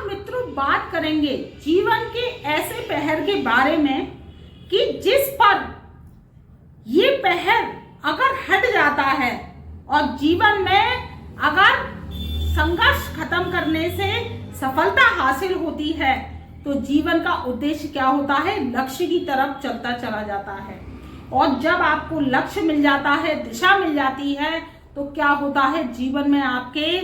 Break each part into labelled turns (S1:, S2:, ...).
S1: आज मित्रों बात करेंगे जीवन के ऐसे पहर के बारे में कि जिस पर ये पहर अगर हट जाता है और जीवन में अगर संघर्ष खत्म करने से सफलता हासिल होती है तो जीवन का उद्देश्य क्या होता है, लक्ष्य की तरफ चलता चला जाता है। और जब आपको लक्ष्य मिल जाता है, दिशा मिल जाती है, तो क्या होता है, जीवन में आपके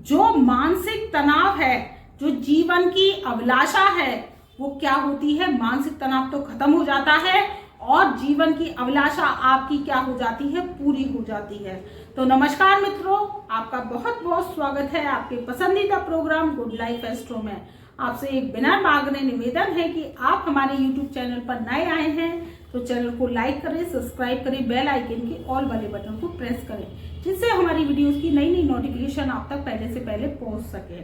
S1: जो मानसिक तनाव है, जो जीवन की अभिलाषा है, वो क्या होती है, मानसिक तनाव तो खत्म हो जाता है और जीवन की अभिलाषा आपकी क्या हो जाती है, पूरी हो जाती है। तो नमस्कार मित्रों, आपका बहुत बहुत स्वागत है आपके पसंदीदा प्रोग्राम गुड लाइफ एस्ट्रो में। आपसे एक बिना मांगने निवेदन है कि आप हमारे YouTube चैनल पर नए आए हैं तो चैनल को लाइक करें, सब्सक्राइब करें, बेल आइकन के ऑल वाले बटन को प्रेस करें, जिससे हमारी वीडियोस की नई नई नोटिफिकेशन आप तक पहले से पहले पहुंच सके।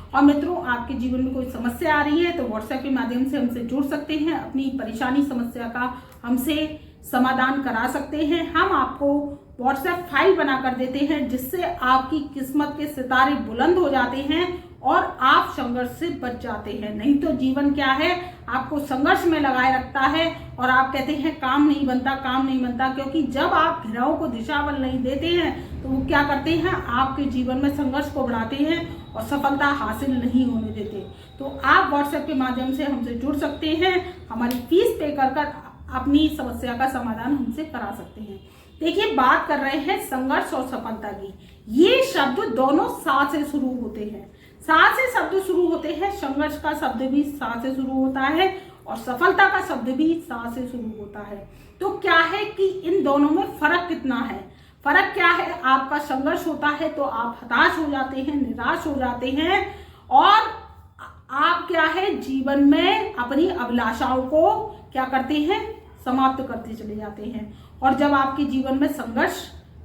S1: और मित्रों, आपके जीवन में कोई समस्या आ रही है तो व्हाट्सएप के माध्यम से हमसे जुड़ सकते हैं, अपनी परेशानी समस्या का हमसे समाधान करा सकते हैं। हम आपको व्हाट्सएप फाइल बना कर देते हैं जिससे आपकी किस्मत के सितारे बुलंद हो जाते हैं और आप संघर्ष से बच जाते हैं। नहीं तो जीवन क्या है, आपको संघर्ष में लगाए रखता है और आप कहते हैं काम नहीं बनता, काम नहीं बनता, क्योंकि जब आप घिराव को दिशा बल नहीं देते हैं तो वो क्या करते हैं, आपके जीवन में संघर्ष को बढ़ाते हैं और सफलता हासिल नहीं होने देते। तो आप व्हाट्सएप के माध्यम से हमसे जुड़ सकते हैं, हमारी फीस पे कर अपनी समस्या का समाधान हमसे करा सकते हैं। देखिए, बात कर रहे हैं संघर्ष और सफलता की। ये शब्द दोनों सा से शुरू होते हैं, सा से शब्द शुरू होते हैं, संघर्ष का शब्द भी सा से शुरू होता है और सफलता का शब्द भी सा से शुरू होता है। तो क्या है कि इन दोनों में फर्क कितना है? फर्क क्या है, आपका संघर्ष होता है तो आप हताश हो जाते हैं, निराश हो जाते हैं और आप क्या है, जीवन में अपनी अभिलाषाओं को क्या करते हैं, समाप्त करते चले जाते हैं। और जब आपके जीवन में संघर्ष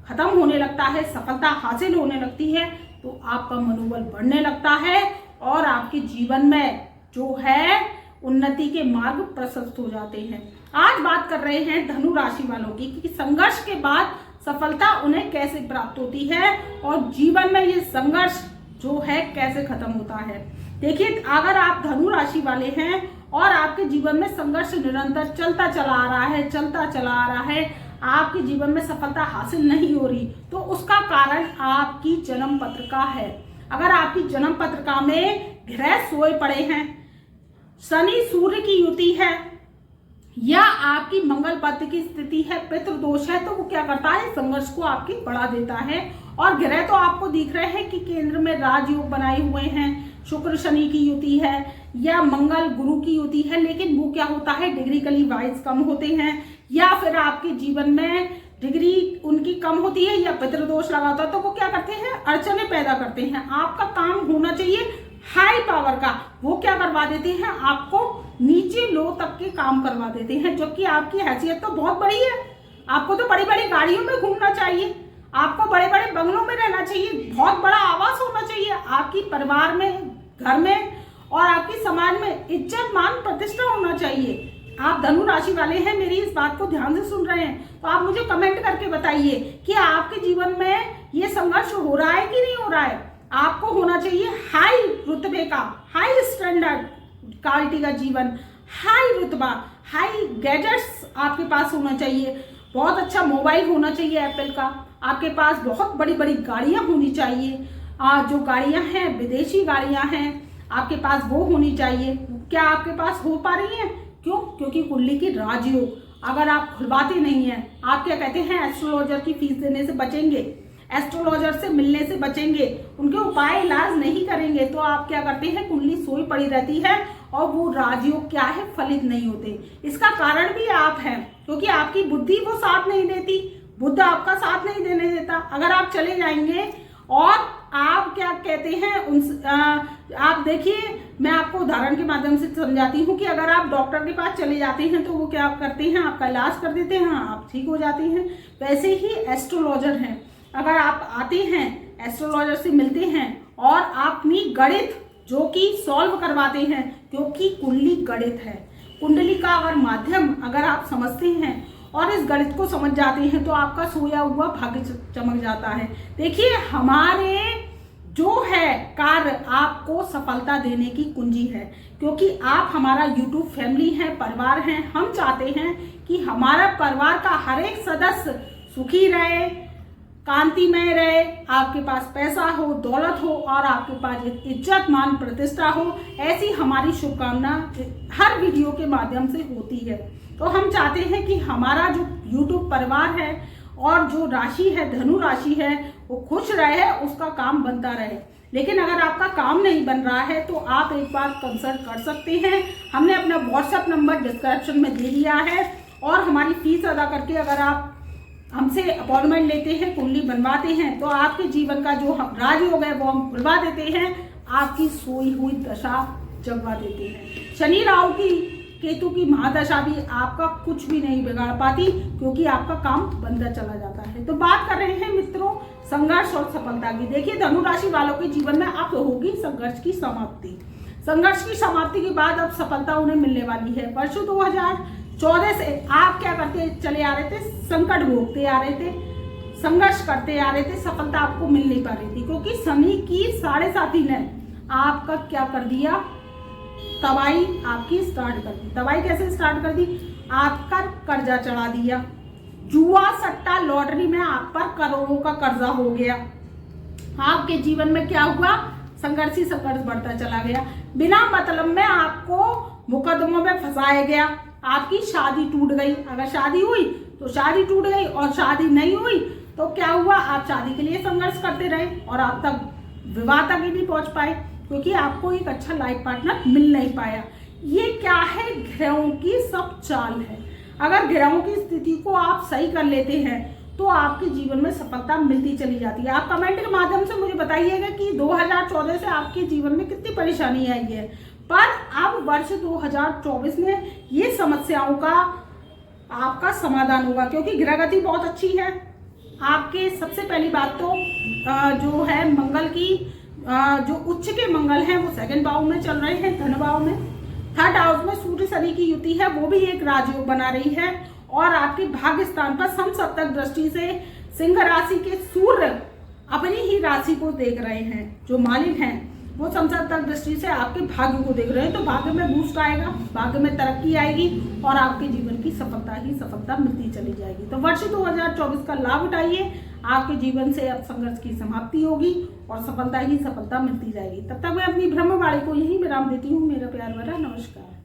S1: खत्म होने लगता है, सफलता हासिल होने लगती है, तो आपका मनोबल बढ़ने लगता है और आपके जीवन में जो है उन्नति के मार्ग प्रशस्त हो जाते हैं। आज बात कर रहे हैं धनु राशि वालों की कि संघर्ष के बाद सफलता उन्हें कैसे प्राप्त होती है और जीवन में ये संघर्ष जो है कैसे खत्म होता है। देखिए, अगर आप धनु राशि वाले हैं और आपके जीवन में संघर्ष निरंतर चलता चला आ रहा है, आपके जीवन में सफलता हासिल नहीं हो रही, तो उसका कारण आपकी जन्म पत्रिका है। अगर आपकी जन्म पत्रिका में ग्रह सोए पड़े हैं, शनि सूर्य की युति है या आपकी मंगल पत्र की स्थिति है, पितृ दोष है, तो वो क्या करता है, संघर्ष को आपकी बढ़ा देता है। और ग्रह तो आपको दिख रहे हैं कि केंद्र में राजयोग बनाए हुए हैं, शुक्र शनि की युति है या मंगल गुरु की युति है, लेकिन वो क्या होता है, डिग्रिकली वाइज कम होते हैं या फिर आपके जीवन में डिग्री उनकी कम होती है या पितृदोष लगा होता है, तो वो क्या करते हैं, अड़चने पैदा करते हैं। आपका काम होना चाहिए हाई पावर का, वो क्या करवा देते हैं, आपको नीचे लो तक के काम करवा देते हैं, जबकि आपकी हैसियत तो बहुत बड़ी है। आपको तो बड़ी बड़ी गाड़ियों में घूमना चाहिए, आपको बड़े बड़े बंगलों में रहना चाहिए, बहुत बड़ा आवास होना चाहिए, आपकी परिवार में, घर में और आपकी समाज में इज्जत मान प्रतिष्ठा होना चाहिए। आप धनु राशि वाले हैं, मेरी इस बात को ध्यान से सुन रहे हैं, तो आप मुझे कमेंट करके बताइए कि आपके जीवन में ये संघर्ष हो रहा है कि नहीं हो रहा है। आपको होना चाहिए हाई रुतबे का, हाई स्टैंडर्ड क्वालिटी का जीवन, हाई रुतबा, हाई गैजेट्स आपके पास होना चाहिए, बहुत अच्छा मोबाइल होना चाहिए एप्पल का, आपके पास बहुत बड़ी बड़ी गाड़ियां होनी चाहिए, जो गाड़ियां हैं विदेशी गाड़ियां हैं आपके पास वो होनी चाहिए। क्या आपके पास हो पा रही हैं? क्यों? क्योंकि कुंडली की राजयोग अगर आप खुलवाते नहीं हैं, आप क्या कहते हैं, एस्ट्रोलॉजर की फीस देने से बचेंगे, एस्ट्रोलॉजर से मिलने से बचेंगे, उनके उपाय इलाज नहीं करेंगे, तो आप क्या करते हैं, कुंडली सोई पड़ी रहती है और वो राजयोग क्या है, फलित नहीं होते। इसका कारण भी आप हैं, क्योंकि आपकी बुद्धि वो साथ नहीं देती, बुद्ध आपका साथ नहीं देने देता। अगर आप चले जाएंगे और आप क्या कहते हैं, आप देखिए, मैं आपको उदाहरण के माध्यम से समझाती हूँ कि अगर आप डॉक्टर के पास चले जाते हैं तो वो क्या करते हैं, आपका इलाज कर देते हैं, आप ठीक हो जाते हैं। वैसे ही एस्ट्रोलॉजर हैं, अगर आप आते हैं एस्ट्रोलॉजर से मिलते हैं और अपनी गणित जो कि सॉल्व करवाते हैं, क्योंकि कुंडली गणित है, कुंडली का अगर माध्यम अगर आप समझते हैं और इस गणित को समझ जाते हैं तो आपका सोया हुआ भाग्य चमक जाता है। देखिए, हमारे जो है कार्य आपको सफलता देने की कुंजी है, क्योंकि आप हमारा YouTube फैमिली है, परिवार है। हम चाहते हैं कि हमारा परिवार का हर एक सदस्य सुखी रहे, कांतिमय रहे, आपके पास पैसा हो, दौलत हो और आपके पास इज्जत मान प्रतिष्ठा हो। ऐसी हमारी शुभकामना हर वीडियो के माध्यम से होती है। तो हम चाहते हैं कि हमारा जो YouTube परिवार है और जो राशि है, धनु राशि है, वो खुश रहे, उसका काम बनता रहे। लेकिन अगर आपका काम नहीं बन रहा है तो आप एक बार कंसल्ट कर सकते हैं। हमने अपना व्हाट्सएप नंबर डिस्क्रिप्शन में दे दिया है और हमारी फीस अदा करके अगर आप हमसे अपॉइंटमेंट लेते हैं, कुंडली बनवाते हैं, तो आपके जीवन का जो राजयोग है वो हम खुलवा देते हैं, आपकी सोई हुई दशा जगवा देते हैं। शनि राहु की केतु की महादशा भी आपका कुछ भी नहीं बिगाड़ पाती, क्योंकि आपका काम बनता चला जाता है। तो बात कर रहे हैं मित्रों संघर्ष और सफलता की। देखिए, धनु राशि वालों के जीवन में अब होगी संघर्ष की समाप्ति। संघर्ष की समाप्ति के बाद अब सफलता उन्हें मिलने वाली है। वर्षों 2014 से आप क्या करते चले आ रहे थे, संकट भोगते आ रहे थे, संघर्ष करते आ रहे थे, सफलता आपको मिल नहीं पा रही थी, क्योंकि शनि की 7.5 ने आपका क्या कर दिया, तबाही आपकी स्टार्ट कर दी। तबाही कैसे स्टार्ट कर दी, आपका कर्जा चढ़ा दिया, जुआ सट्टा लॉटरी में आप पर करोड़ों का कर्जा हो गया। आपके जीवन में क्या हुआ, संघर्ष ही संघर्ष बढ़ता चला गया। बिना मतलब में आपको मुकदमों में फंसाया गया, आपकी शादी टूट गई। अगर शादी हुई तो शादी टूट गई, और शादी नहीं हुई तो क्या हुआ, आप शादी के लिए संघर्ष करते रहे और आप तक विवाह तक ही नहीं पहुंच पाए, क्योंकि आपको एक अच्छा लाइफ पार्टनर मिल नहीं पाया। ये क्या है, ग्रहों की सब चाल है। अगर ग्रहों की स्थिति को आप सही कर लेते हैं तो आपके जीवन में सफलता मिलती चली जाती है। आप कमेंट के माध्यम से मुझे बताइएगा कि 2014 से आपके जीवन में कितनी परेशानी आई है, पर अब वर्ष 2024 में ये समस्याओं का आपका समाधान होगा, क्योंकि ग्रह गति बहुत अच्छी है। आपके सबसे पहली बात तो जो है मंगल की जो उच्च के मंगल हैं वो 2nd भाव में चल रहे हैं, धन भाव में। 3rd हाउस में सूर्य शनि की युति है, वो भी एक राजयोग बना रही है। और आपके भाग्य स्थान पर समसप्तक दृष्टि से सिंह राशि के सूर्य अपनी ही राशि को देख रहे हैं, जो मालिक हैं वो समसप्तक दृष्टि से आपके भाग्य को देख रहे हैं। तो भाग्य में बूस्ट आएगा, भाग्य में तरक्की आएगी और आपके जीवन की सफलता ही सफलता मिलती चली जाएगी। तो वर्ष 2024 का लाभ उठाइए, आपके जीवन से अब संघर्ष की समाप्ति होगी और सफलता ही सफलता मिलती जाएगी। तब तक मैं अपनी ब्रह्मवाणी को यहीं विराम देती हूँ। मेरा प्यार भरा नमस्कार।